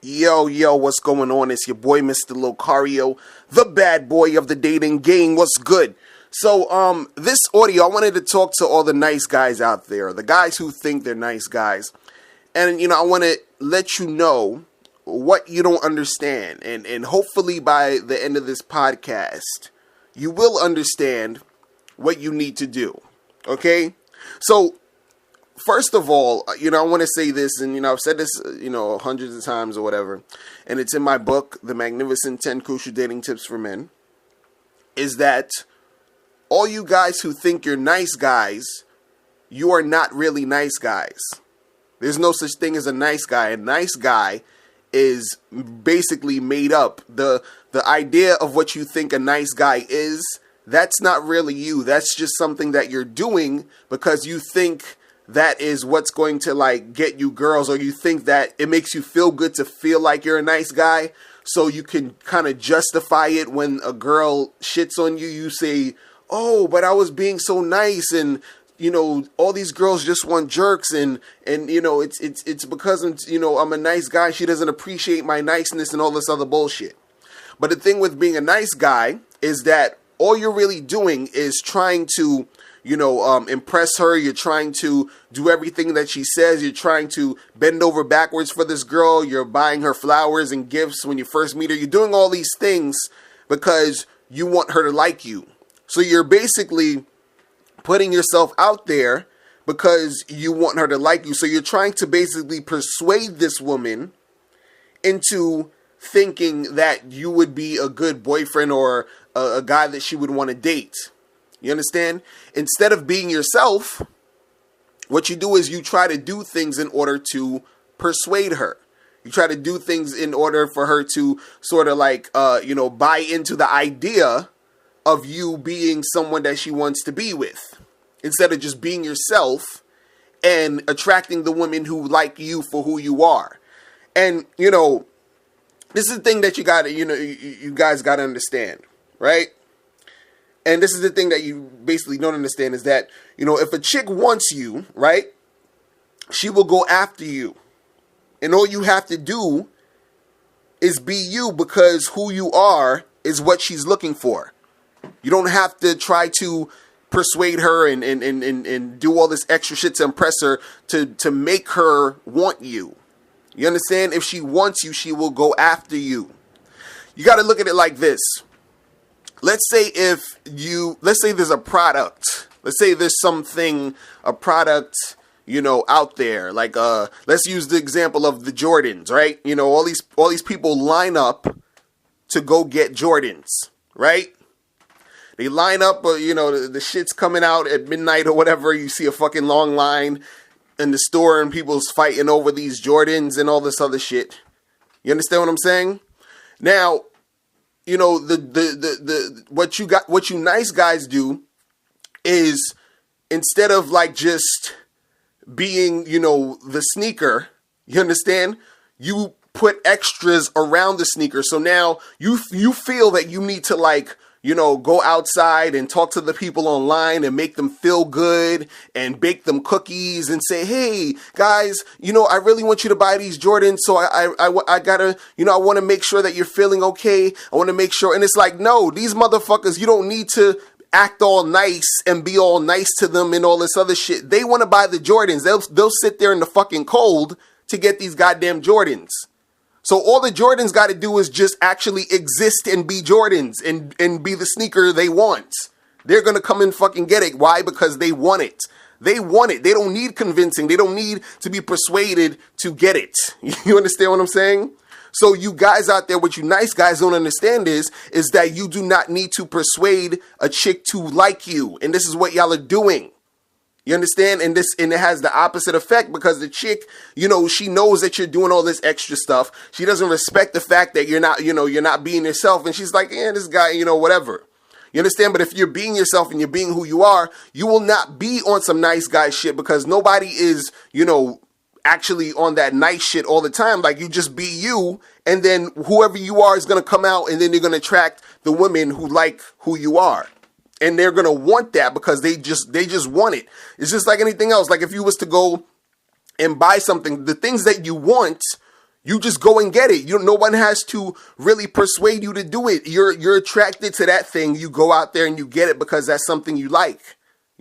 Yo, what's going on? It's your boy, Mr. Locario, the bad boy of the dating game. What's good? So, this audio, I wanted to talk to all the nice guys out there, the guys who think they're nice guys. And, I want to let you know what you don't understand. And hopefully by the end of this podcast, you will understand what you need to do. Okay? So, first of all, I want to say this, and, I've said this, hundreds of times or whatever, and it's in my book, The Magnificent 10 Crucial Dating Tips for Men, is that all you guys who think you're nice guys, you are not really nice guys. There's no such thing as a nice guy. A nice guy is basically made up. The idea of what you think a nice guy is, that's not really you. That's just something that you're doing because you think that is what's going to get you girls, or you think that it makes you feel good to feel like you're a nice guy, so you can kind of justify it. When a girl shits on you, you say, oh, but I was being so nice, and all these girls just want jerks, and it's because I'm a nice guy, she doesn't appreciate my niceness and all this other bullshit. But the thing with being a nice guy is that all you're really doing is trying to impress her. You're trying to do everything that she says. You're trying to bend over backwards for this girl. You're buying her flowers and gifts when you first meet her. You're doing all these things because you want her to like you. So you're basically putting yourself out there because you want her to like you. So you're trying to basically persuade this woman into thinking that you would be a good boyfriend or a guy that she would want to date. You understand? Instead of being yourself, what you do is you try to do things in order to persuade her. You try to do things in order for her to sort of buy into the idea of you being someone that she wants to be with, instead of just being yourself and attracting the women who like you for who you are. And, this is the thing that you guys got to understand, right? And this is the thing that you basically don't understand is that, if a chick wants you, right, she will go after you. And all you have to do is be you, because who you are is what she's looking for. You don't have to try to persuade her and do all this extra shit to impress her to make her want you. You understand? If she wants you, she will go after you. You got to look at it like this. Let's say there's a product. Let's say there's a product, out there. Let's use the example of the Jordans, right? All these people line up to go get Jordans, right? They line up, the shit's coming out at midnight or whatever. You see a fucking long line in the store and people's fighting over these Jordans and all this other shit. You understand what I'm saying? Now, what you nice guys do is, instead of just being, the sneaker, you understand? You put extras around the sneaker. So now you feel that you need to go outside and talk to the people online and make them feel good and bake them cookies and say, hey guys, I really want you to buy these Jordans. So I gotta, I want to make sure that you're feeling okay. I want to make sure. And it's no, these motherfuckers, you don't need to act all nice and be all nice to them and all this other shit. They want to buy the Jordans. They'll sit there in the fucking cold to get these goddamn Jordans. So all the Jordans got to do is just actually exist and be Jordans and be the sneaker they want. They're going to come and fucking get it. Why? Because they want it. They want it. They don't need convincing. They don't need to be persuaded to get it. You understand what I'm saying? So you guys out there, what you nice guys don't understand is that you do not need to persuade a chick to like you. And this is what y'all are doing. You understand? And it has the opposite effect, because the chick, she knows that you're doing all this extra stuff. She doesn't respect the fact that you're not being yourself. And she's like, this guy, whatever. You understand? But if you're being yourself and you're being who you are, you will not be on some nice guy shit, because nobody is, actually on that nice shit all the time. You just be you, and then whoever you are is going to come out, and then you're going to attract the women who like who you are. And they're going to want that because they just want it. It's just like anything else. If you was to go and buy something, the things that you want, You just go and get it. No one has to really persuade you to do it. You're attracted to that thing. You go out there and you get it because that's something you like.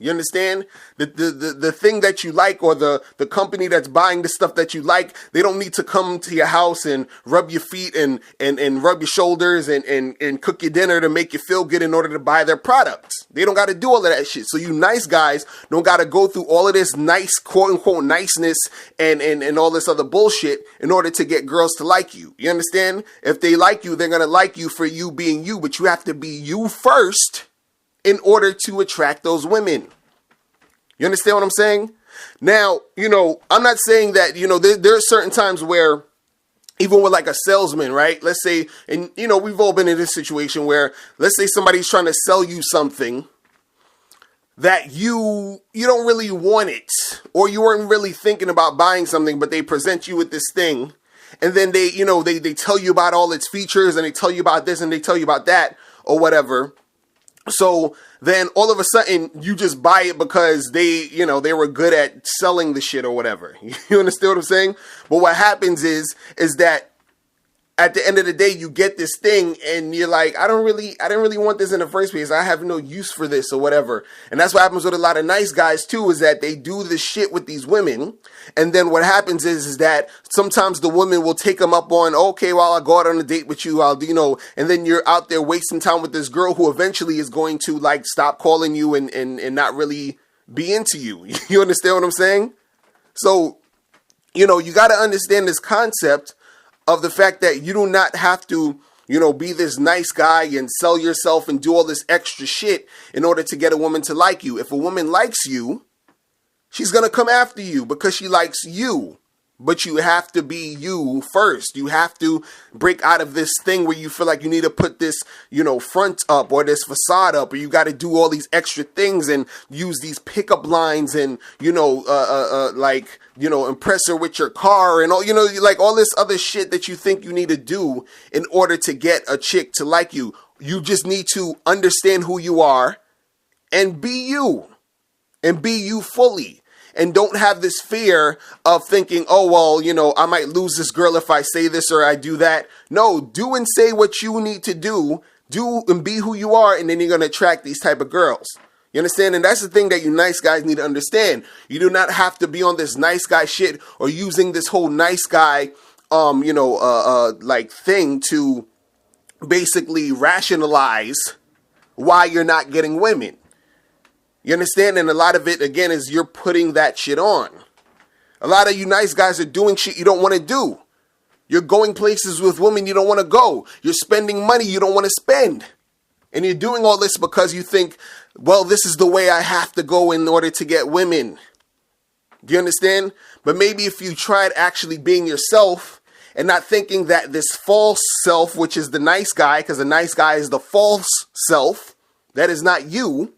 You understand? The thing that you like, or the company that's buying the stuff that you like, they don't need to come to your house and rub your feet and rub your shoulders and cook your dinner to make you feel good in order to buy their products. They don't got to do all of that shit. So you nice guys don't got to go through all of this nice, quote unquote, niceness and all this other bullshit in order to get girls to like you. You understand? If they like you, they're going to like you for you being you, but you have to be you first in order to attract those women. You understand what I'm saying? Now, I'm not saying that, there are certain times where, even with like a salesman, right? Let's say, and we've all been in this situation where, let's say somebody's trying to sell you something that you don't really want it, or you weren't really thinking about buying something, but they present you with this thing. And then they tell you about all its features, and they tell you about this and they tell you about that or whatever. So then all of a sudden you just buy it because they were good at selling the shit or whatever. You understand what I'm saying? But what happens is that at the end of the day, you get this thing and you're like, I didn't really want this in the first place. I have no use for this or whatever. And that's what happens with a lot of nice guys too, is that they do this shit with these women. And then what happens is that sometimes the woman will take them up on, okay, well, I'll go out on a date with you. And then you're out there wasting time with this girl who eventually is going to like stop calling you and not really be into you. You understand what I'm saying? So, you got to understand this concept of the fact that you do not have to, be this nice guy and sell yourself and do all this extra shit in order to get a woman to like you. If a woman likes you, she's going to come after you because she likes you. But you have to be you first. You have to break out of this thing where you feel like you need to put this, front up or this facade up, or you got to do all these extra things and use these pickup lines and, impress her with your car and all, like all this other shit that you think you need to do in order to get a chick to like you. You just need to understand who you are and be you fully. And don't have this fear of thinking, oh, well, I might lose this girl if I say this or I do that. No, do and say what you need to do. Do and be who you are, and then you're going to attract these type of girls. You understand? And that's the thing that you nice guys need to understand. You do not have to be on this nice guy shit or using this whole nice guy, thing to basically rationalize why you're not getting women. You understand? And a lot of it, again, is you're putting that shit on. A lot of you nice guys are doing shit you don't want to do. You're going places with women you don't want to go. You're spending money you don't want to spend. And you're doing all this because you think, well, this is the way I have to go in order to get women. Do you understand? But maybe if you tried actually being yourself and not thinking that this false self, which is the nice guy, because the nice guy is the false self, that is not you.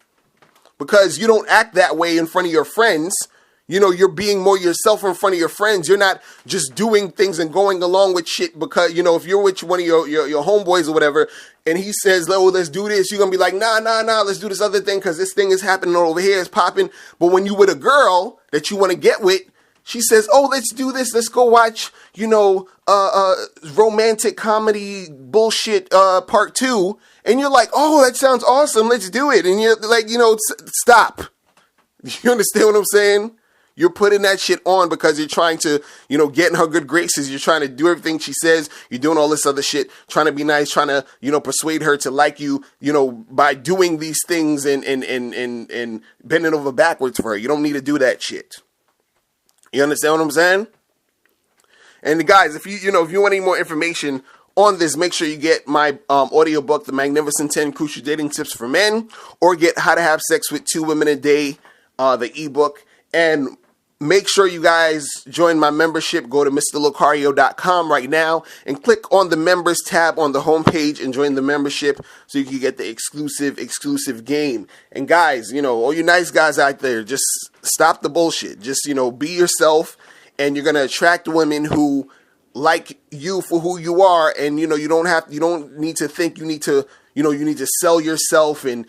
Because you don't act that way in front of your friends. You're being more yourself in front of your friends. You're not just doing things and going along with shit because, if you're with one of your homeboys or whatever, and he says, oh, let's do this, you're going to be like, nah, let's do this other thing because this thing is happening over here, it's popping. But when you with a girl that you want to get with, she says, oh, let's do this. Let's go watch, romantic comedy bullshit part 2. And you're like, oh, that sounds awesome. Let's do it. And you're like, stop. You understand what I'm saying? You're putting that shit on because you're trying to, get in her good graces. You're trying to do everything she says. You're doing all this other shit, trying to be nice, trying to, persuade her to like you, by doing these things and bending over backwards for her. You don't need to do that shit. You understand what I'm saying? And guys, if you want any more information on this, make sure you get my audiobook, The Magnificent 10 Crucial Dating Tips for Men, or get How to Have Sex with 2 Women a Day, the ebook. And make sure you guys join my membership. Go to MrLocario.com right now and click on the members tab on the homepage and join the membership so you can get the exclusive game. And guys, all you nice guys out there, just stop the bullshit. Just, be yourself, and you're going to attract women who like you for who you are. And, you don't need to think you need to, you need to sell yourself and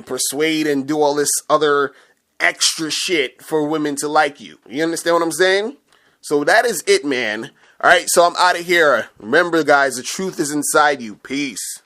persuade and do all this other extra shit for women to like you. You understand what I'm saying? So that is it, man. All right, so I'm out of here. Remember, guys, the truth is inside you. Peace.